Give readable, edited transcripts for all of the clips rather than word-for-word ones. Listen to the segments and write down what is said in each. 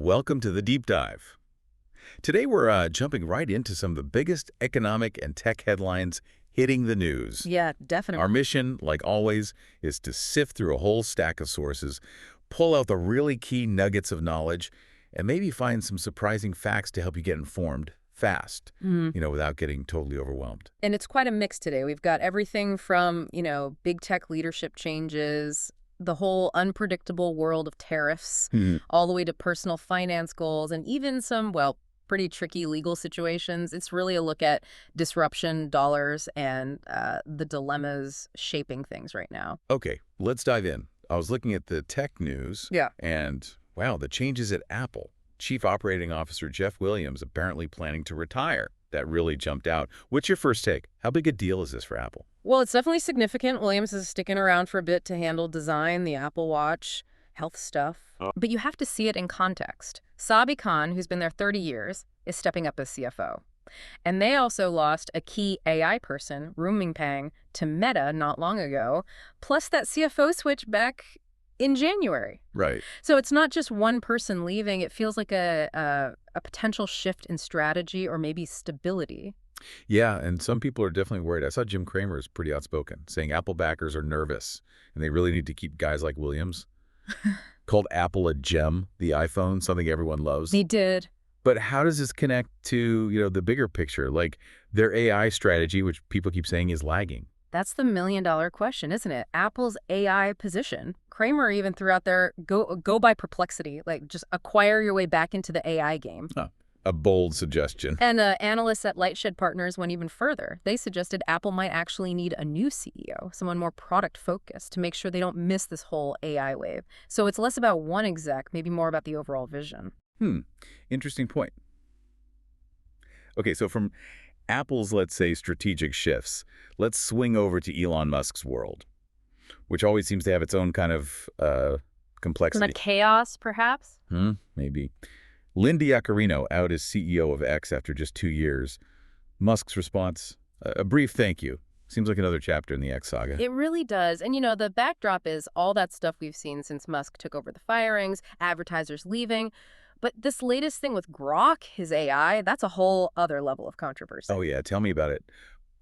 Welcome to the Deep Dive. Today we're jumping right into some of the biggest economic and tech headlines hitting the news. Yeah, Our definitely. mission, like always, is to sift through a whole stack of sources, pull out the really key nuggets of knowledge, and maybe find some surprising facts to help you get informed fast, Mhm. without getting totally overwhelmed. And it's quite a mix today. We've got everything from, big tech leadership changes, the whole unpredictable world of tariffs, Hmm. all the way to personal finance goals, and even some, well, pretty tricky legal situations. It's really a look at disruption, dollars, and the dilemmas shaping things right now. Okay, let's dive in. I was looking at the tech news, Yeah. and wow, the changes at Apple. Chief Operating Officer Jeff Williams apparently planning to retire. That really jumped out. What's your first take? How big a deal is this for Apple? Well, it's definitely significant. Williams is sticking around for a bit to handle design, the Apple Watch, health stuff. But you have to see it in context. Sabi Khan, who's been there 30 years, is stepping up as CFO. And they also lost a key AI person, Rooming Pang, to Meta not long ago, plus that CFO switch back in January. Right. So it's not just one person leaving. It feels like a potential shift in strategy or maybe stability. Yeah, and some people are definitely worried. I saw Jim Cramer is pretty outspoken, saying Apple backers are nervous, and they really need to keep guys like Williams. Called Apple a gem, the iPhone, something everyone loves. They did. But how does this connect to, the bigger picture? Like their AI strategy, which people keep saying is lagging. That's the million-dollar question, isn't it? Apple's AI position. Kramer even threw out there, go by perplexity, like just acquire your way back into the AI game. Huh. A bold suggestion. And analysts at Lightshed Partners went even further. They suggested Apple might actually need a new CEO, someone more product-focused, to make sure they don't miss this whole AI wave. So it's less about one exec, maybe more about the overall vision. Interesting point. Okay, so from Apple's, let's say, strategic shifts, let's swing over to Elon Musk's world, which always seems to have its own kind of Kind complexity. of chaos, perhaps? Maybe. Lindy Yaccarino out as CEO of X after just 2 years. Musk's response, a brief thank you. Seems like another chapter in the X saga. It really does. And, the backdrop is all that stuff we've seen since Musk took over the firings, advertisers leaving. But this latest thing with Grok, his AI, that's a whole other level of controversy. Oh yeah, tell me about it.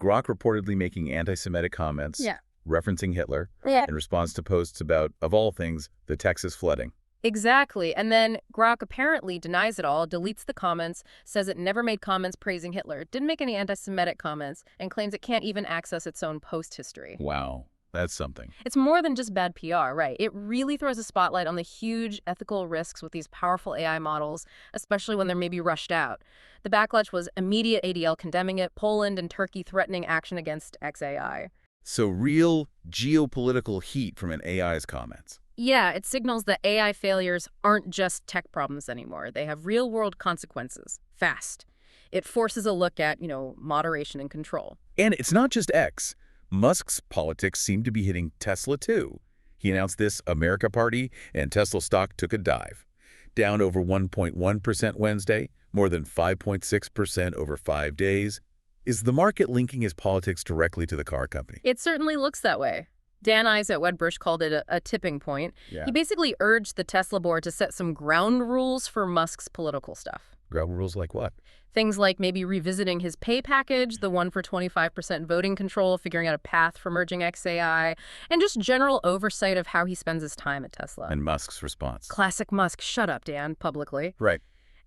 Grok reportedly making anti-Semitic comments, Yeah. referencing Hitler, Yeah. in response to posts about, of all things, the Texas flooding. Exactly. And then Grok apparently denies it all, deletes the comments, says it never made comments praising Hitler, didn't make any anti-Semitic comments, and claims it can't even access its own post history. Wow, that's something. It's more than just bad PR, right? It really throws a spotlight on the huge ethical risks with these powerful AI models, especially when they're maybe rushed out. The backlash was immediate ADL condemning it, Poland and Turkey threatening action against XAI. So real geopolitical heat from an AI's comments. Yeah, it signals that AI failures aren't just tech problems anymore. They have real-world consequences, fast. It forces a look at, moderation and control. And it's not just X. Musk's politics seem to be hitting Tesla too. He announced this America Party, and Tesla stock took a dive. Down over 1.1% Wednesday, more than 5.6% over 5 days. Is the market linking his politics directly to the car company? It certainly looks that way. Dan Ives at Wedbush called it a tipping point. Yeah. He basically urged the Tesla board to set some ground rules for Musk's political stuff. Ground rules like what? Things like maybe revisiting his pay package, the one for 25% voting control, figuring out a path for merging XAI, and just general oversight of how he spends his time at Tesla. And Musk's response. Classic Musk, shut up, Dan, publicly. Right.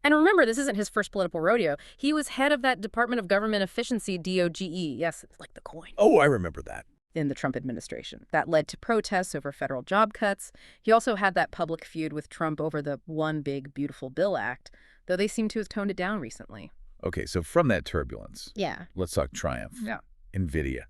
And remember, this isn't his first political rodeo. He was head of that Department of Government Efficiency, DOGE. Yes, it's like the coin. Oh, I remember that. In the Trump administration. That led to protests over federal job cuts. He also had that public feud with Trump over the One Big Beautiful Bill Act, though they seem to have toned it down recently. Okay, so from that turbulence, Yeah. let's talk Triumph. Yeah. NVIDIA.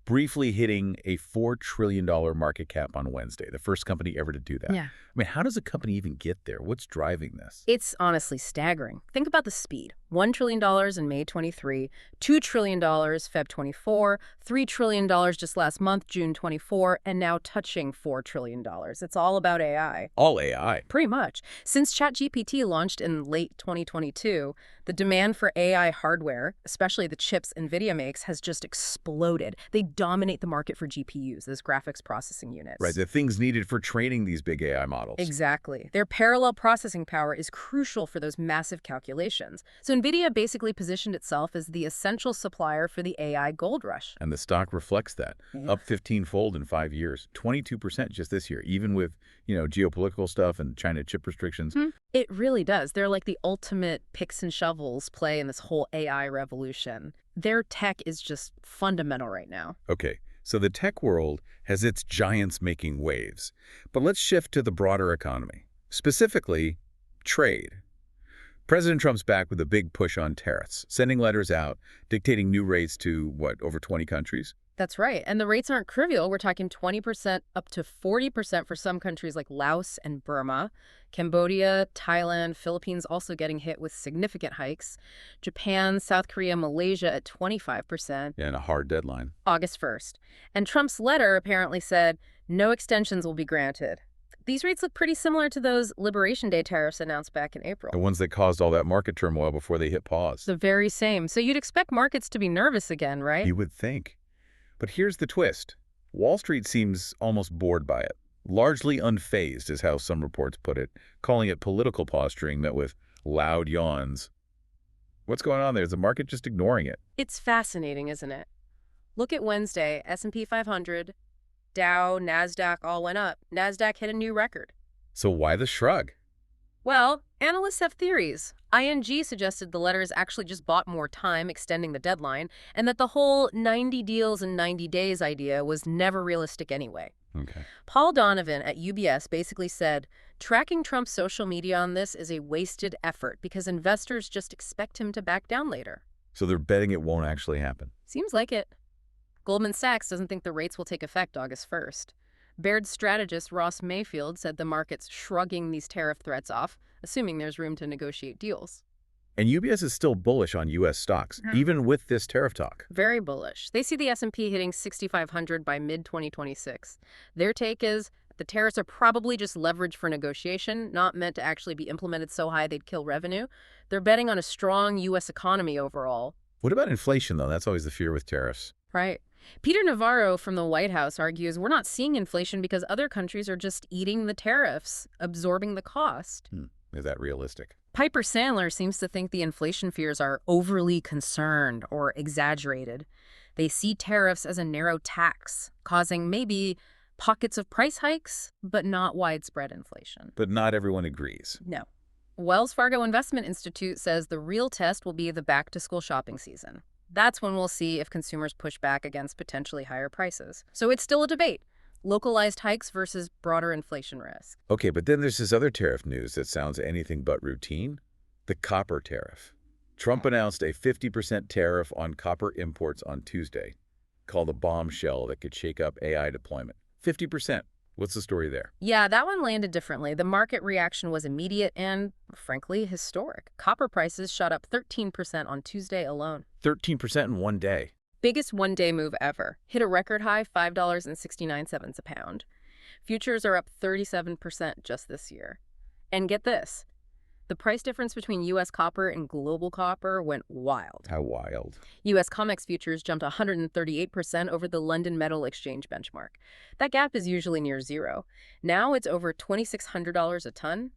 Briefly hitting a $4 trillion market cap on Wednesday, the first company ever to do that. Yeah. I mean, how does a company even get there? What's driving this? It's honestly staggering. Think about the speed. $1 trillion in May 23, $2 trillion Feb 24, $3 trillion just last month, June 24, and now touching $4 trillion. It's all about AI. All AI. Pretty much. Since ChatGPT launched in late 2022, the demand for AI hardware, especially the chips NVIDIA makes, has just exploded. They dominate the market for GPUs, those graphics processing units. Right, the things needed for training these big AI models. Exactly. Their parallel processing power is crucial for those massive calculations. So NVIDIA basically positioned itself as the essential supplier for the AI gold rush. And the stock reflects that. Up 15-fold in 5 years, 22% just this year, even with, geopolitical stuff and China chip restrictions. It really does. They're like the ultimate picks and shovels play in this whole AI revolution. Their tech is just fundamental right now. Okay, so the tech world has its giants making waves. But let's shift to the broader economy, specifically trade. President Trump's back with a big push on tariffs, sending letters out, dictating new rates to, over 20 countries? That's right. And the rates aren't trivial. We're talking 20% up to 40% for some countries like Laos and Burma. Cambodia, Thailand, Philippines also getting hit with significant hikes. Japan, South Korea, Malaysia at 25%. Yeah, and a hard deadline. August 1st. And Trump's letter apparently said no extensions will be granted. These rates look pretty similar to those Liberation Day tariffs announced back in April. The ones that caused all that market turmoil before they hit pause. The very same. So you'd expect markets to be nervous again, right? You would think. But here's the twist. Wall Street seems almost bored by it. Largely unfazed is how some reports put it, calling it political posturing met with loud yawns. What's going on there? Is the market just ignoring it? It's fascinating, isn't it? Look at Wednesday, S&P 500, Dow, NASDAQ all went up. NASDAQ hit a new record. So why the shrug? Well, analysts have theories. ING suggested the letters actually just bought more time, extending the deadline, and that the whole 90 deals in 90 days idea was never realistic anyway. Okay. Paul Donovan at UBS basically said, tracking Trump's social media on this is a wasted effort because investors just expect him to back down later. So they're betting it won't actually happen. Seems like it. Goldman Sachs doesn't think the rates will take effect August 1st. Baird's strategist Ross Mayfield said the market's shrugging these tariff threats off, assuming there's room to negotiate deals. And UBS is still bullish on U.S. stocks, even with this tariff talk. Very bullish. They see the S&P hitting 6,500 by mid-2026. Their take is the tariffs are probably just leverage for negotiation, not meant to actually be implemented so high they'd kill revenue. They're betting on a strong U.S. economy overall. What about inflation, though? That's always the fear with tariffs. Right. Peter Navarro from the White House argues we're not seeing inflation because other countries are just eating the tariffs, absorbing the cost. Is that realistic? Piper Sandler seems to think the inflation fears are overly concerned or exaggerated. They see tariffs as a narrow tax, causing maybe pockets of price hikes, but not widespread inflation. But not everyone agrees. No. Wells Fargo Investment Institute says the real test will be the back-to-school shopping season. That's when we'll see if consumers push back against potentially higher prices. So it's still a debate. Localized hikes versus broader inflation risk. Okay, but then there's this other tariff news that sounds anything but routine. The copper tariff. Trump announced a 50% tariff on copper imports on Tuesday, called a bombshell that could shake up AI deployment. 50%. What's the story there? Yeah, that one landed differently. The market reaction was immediate and, frankly, historic. Copper prices shot up 13% on Tuesday alone. 13% in one day. Biggest one-day move ever. Hit a record high, $5.69 a pound. Futures are up 37% just this year. And get this. The price difference between U.S. copper and global copper went wild. How wild? U.S. COMEX futures jumped 138% over the London Metal Exchange benchmark. That gap is usually near zero. Now it's over $2,600 a ton.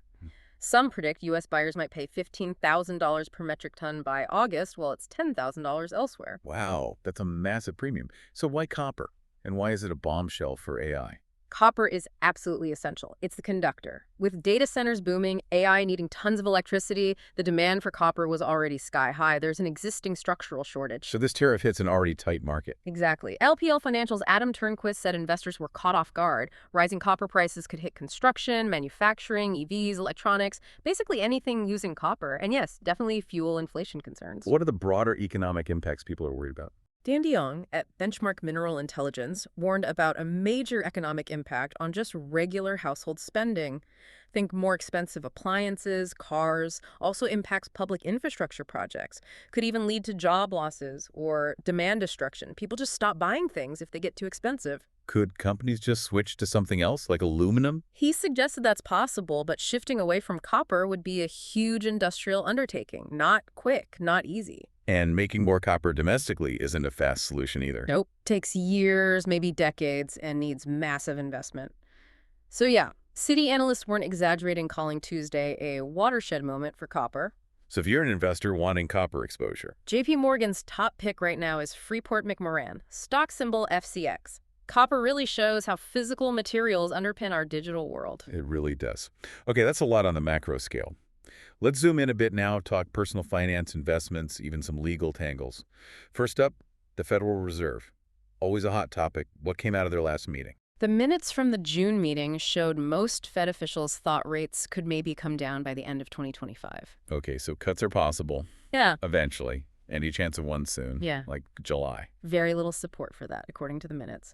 Some predict U.S. buyers might pay $15,000 per metric ton by August, while it's $10,000 elsewhere. Wow, that's a massive premium. So why copper? And why is it a bombshell for AI? Copper is absolutely essential. It's the conductor. With data centers booming, AI needing tons of electricity, the demand for copper was already sky high. There's an existing structural shortage. So this tariff hits an already tight market. Exactly. LPL Financial's Adam Turnquist said investors were caught off guard. Rising copper prices could hit construction, manufacturing, EVs, electronics, basically anything using copper. And yes, definitely fuel inflation concerns. What are the broader economic impacts people are worried about? Dan DeYoung at Benchmark Mineral Intelligence warned about a major economic impact on just regular household spending. Think more expensive appliances, cars, also impacts public infrastructure projects, could even lead to job losses or demand destruction. People just stop buying things if they get too expensive. Could companies just switch to something else, like aluminum? He suggested that's possible, but shifting away from copper would be a huge industrial undertaking. Not quick, not easy. And making more copper domestically isn't a fast solution either. Nope. Takes years, maybe decades, and needs massive investment. So yeah, city analysts weren't exaggerating calling Tuesday a watershed moment for copper. So if you're an investor wanting copper exposure, JP Morgan's top pick right now is Freeport-McMoRan, stock symbol FCX. Copper really shows how physical materials underpin our digital world. it really does. Okay, that's a lot on the macro scale. Let's zoom in a bit now, talk personal finance, investments, even some legal tangles. First up, the Federal Reserve. Always a hot topic. What came out of their last meeting? The minutes from the June meeting showed most Fed officials thought rates could maybe come down by the end of 2025. Okay, so cuts are possible, Yeah. eventually. Any chance of one soon? Yeah. Like July. Very little support for that, according to the minutes.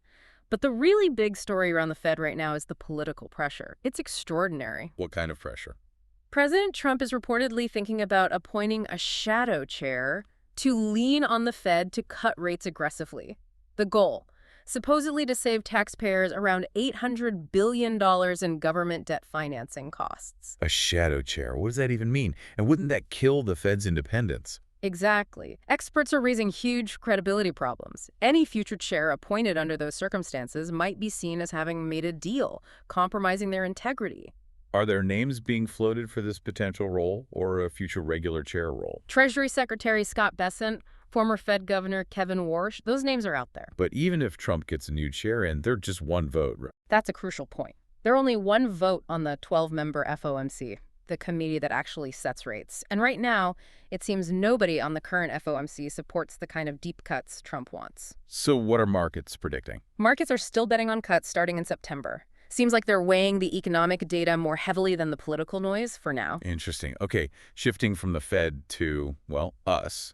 But the really big story around the Fed right now is the political pressure. It's extraordinary. What kind of pressure? President Trump is reportedly thinking about appointing a shadow chair to lean on the Fed to cut rates aggressively. The goal, supposedly to save taxpayers around $800 billion in government debt financing costs. A shadow chair. What does that even mean? And wouldn't that kill the Fed's independence? Exactly. Experts are raising huge credibility problems. Any future chair appointed under those circumstances might be seen as having made a deal, compromising their integrity. Are there names being floated for this potential role or a future regular chair role? Treasury Secretary Scott Bessent, former Fed Governor Kevin Warsh, those names are out there. But even if Trump gets a new chair in, they're just one vote, right? That's a crucial point. There are only one vote on the 12-member FOMC, the committee that actually sets rates. And right now, it seems nobody on the current FOMC supports the kind of deep cuts Trump wants. So what are markets predicting? Markets are still betting on cuts starting in September. Seems like they're weighing the economic data more heavily than the political noise for now. Interesting. Okay, shifting from the Fed to, well, us.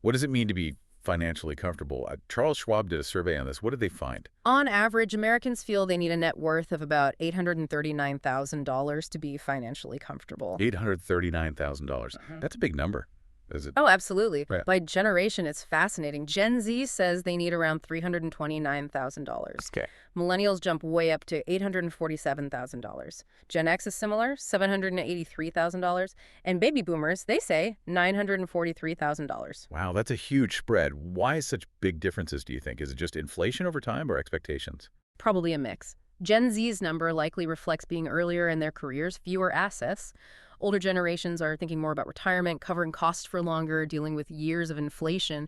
What does it mean to be financially comfortable? Charles Schwab did a survey on this. What did they find? On average, Americans feel they need a net worth of about $839,000 to be financially comfortable. $839,000. That's a big number, is it? Oh, absolutely. Right. By generation, it's fascinating. Gen Z says they need around $329,000. Okay. Millennials jump way up to $847,000. Gen X is similar, $783,000. And baby boomers, they say $943,000. Wow, that's a huge spread. Why such big differences, do you think? Is it just inflation over time or expectations? Probably a mix. Gen Z's number likely reflects being earlier in their careers, fewer assets. Older generations are thinking more about retirement, covering costs for longer, dealing with years of inflation.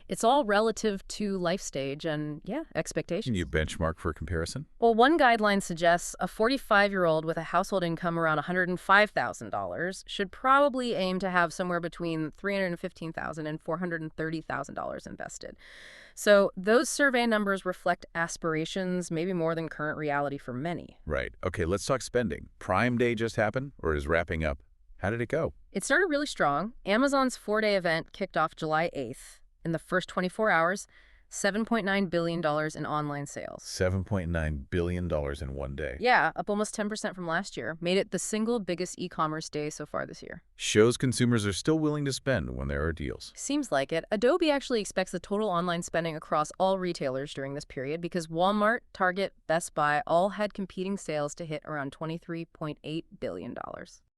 It's all relative to life stage and, yeah, expectations. Can you benchmark for comparison? Well, one guideline suggests a 45-year-old with a household income around $105,000 should probably aim to have somewhere between $315,000 and $430,000 invested. So those survey numbers reflect aspirations, maybe more than current reality for many. Right. Okay, let's talk spending. Prime Day just happened or is wrapping up. How did it go? It started really strong. Amazon's 4-day event kicked off July 8th. In the first 24 hours, $7.9 billion in online sales. $7.9 billion in one day. Yeah, up almost 10% from last year. Made it the single biggest e-commerce day so far this year. Shows consumers are still willing to spend when there are deals. Seems like it. Adobe actually expects the total online spending across all retailers during this period because Walmart, Target, Best Buy all had competing sales to hit around $23.8 billion.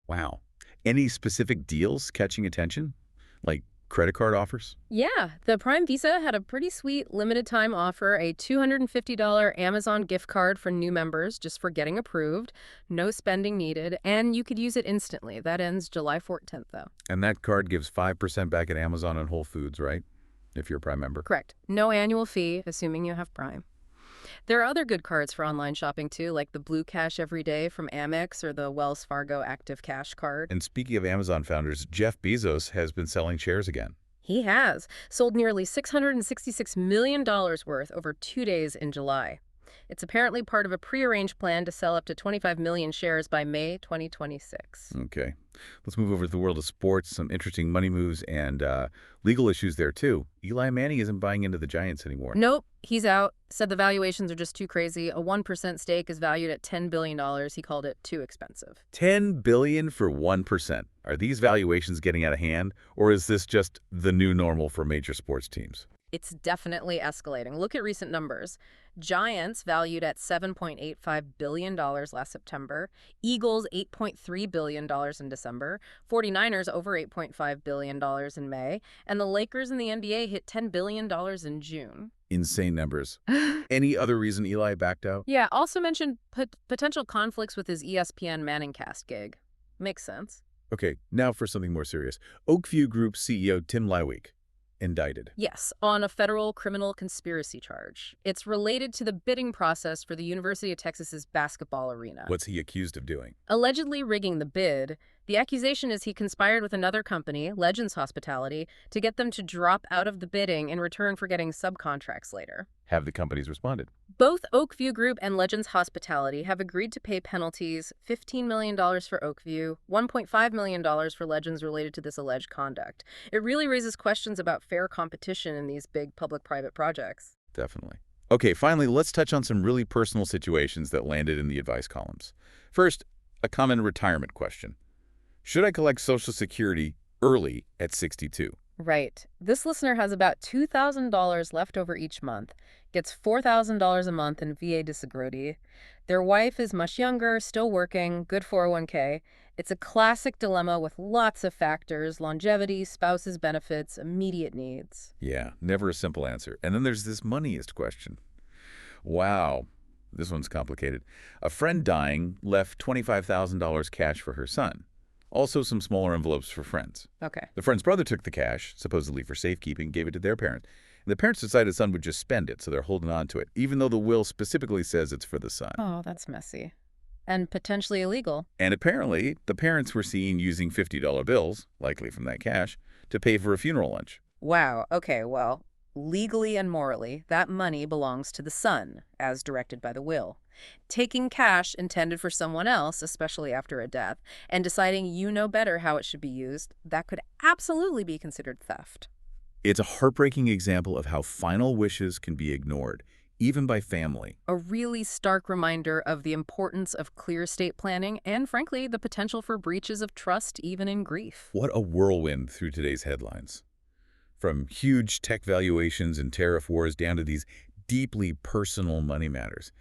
Wow. Any specific deals catching attention? Like credit card offers? Yeah, the Prime Visa had a pretty sweet limited time offer, a $250 Amazon gift card for new members just for getting approved, no spending needed, and you could use it instantly. That ends July 14th, though. And that card gives 5% back at Amazon and Whole Foods, right? If you're a Prime member. Correct. No annual fee, assuming you have Prime. There are other good cards for online shopping, too, like the Blue Cash Every Day from Amex or the Wells Fargo Active Cash card. And speaking of Amazon founders, Jeff Bezos has been selling shares again. He has. Sold nearly $666 million worth over 2 days in July. It's apparently part of a prearranged plan to sell up to 25 million shares by May 2026. Okay. Let's move over to the world of sports, some interesting money moves and legal issues there, too. Eli Manning isn't buying into the Giants anymore. Nope, he's out. Said the valuations are just too crazy. A 1% stake is valued at $10 billion. He called it too expensive. $10 billion for 1%. Are these valuations getting out of hand, or is this just the new normal for major sports teams? It's definitely escalating. Look at recent numbers. Giants valued at $7.85 billion last September. Eagles, $8.3 billion in December. 49ers, over $8.5 billion in May. And the Lakers in the NBA hit $10 billion in June. Insane numbers. Any other reason Eli backed out? Yeah, also mentioned potential conflicts with his ESPN Manningcast gig. Makes sense. Okay, now for something more serious. Oakview Group CEO Tim Leiweke indicted. Yes, on a federal criminal conspiracy charge. It's related to the bidding process for the University of Texas's basketball arena. What's he accused of doing? Allegedly rigging the bid. The accusation is he conspired with another company, Legends Hospitality, to get them to drop out of the bidding in return for getting subcontracts later. Have the companies responded? Both Oakview Group and Legends Hospitality have agreed to pay penalties, $15 million for Oakview, $1.5 million for Legends related to this alleged conduct. It really raises questions about fair competition in these big public-private projects. Definitely. Okay, finally, let's touch on some really personal situations that landed in the advice columns. First, a common retirement question. Should I collect Social Security early at 62? Right. This listener has about $2,000 left over each month, gets $4,000 a month in VA disability. Their wife is much younger, still working, good 401k. It's a classic dilemma with lots of factors: longevity, spouse's benefits, immediate needs. Yeah, never a simple answer. And then there's this moneyest question. Wow, this one's complicated. A friend dying left $25,000 cash for her son. Also some smaller envelopes for friends. Okay. The friend's brother took the cash, supposedly for safekeeping, gave it to their parent. And the parents decided the son would just spend it, so they're holding on to it, even though the will specifically says it's for the son. Oh, that's messy. And potentially illegal. And apparently, the parents were seen using $50 bills, likely from that cash, to pay for a funeral lunch. Wow. Okay, well, legally and morally, that money belongs to the son, as directed by the will. Taking cash intended for someone else, especially after a death, and deciding you know better how it should be used, that could absolutely be considered theft. It's a heartbreaking example of how final wishes can be ignored, even by family. A really stark reminder of the importance of clear estate planning and, frankly, the potential for breaches of trust even in grief. What a whirlwind through today's headlines. From huge tech valuations and tariff wars down to these deeply personal money matters.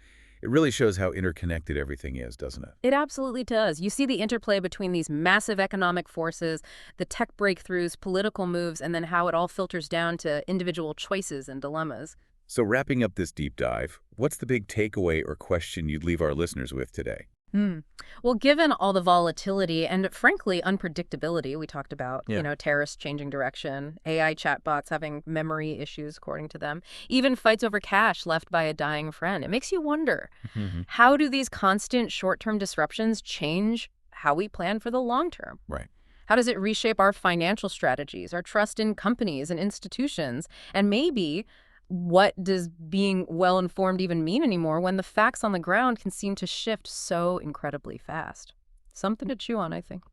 It really shows how interconnected everything is, doesn't it? It absolutely does. You see the interplay between these massive economic forces, the tech breakthroughs, political moves, and then how it all filters down to individual choices and dilemmas. So wrapping up this deep dive, what's the big takeaway or question you'd leave our listeners with today? Well, given all the volatility and, frankly, unpredictability we talked about, terrorists changing direction, AI chatbots having memory issues, according to them, even fights over cash left by a dying friend, it makes you wonder, how do these constant short-term disruptions change how we plan for the long term? Right. How does it reshape our financial strategies, our trust in companies and institutions, and maybe what does being well-informed even mean anymore when the facts on the ground can seem to shift so incredibly fast? Something to chew on, I think.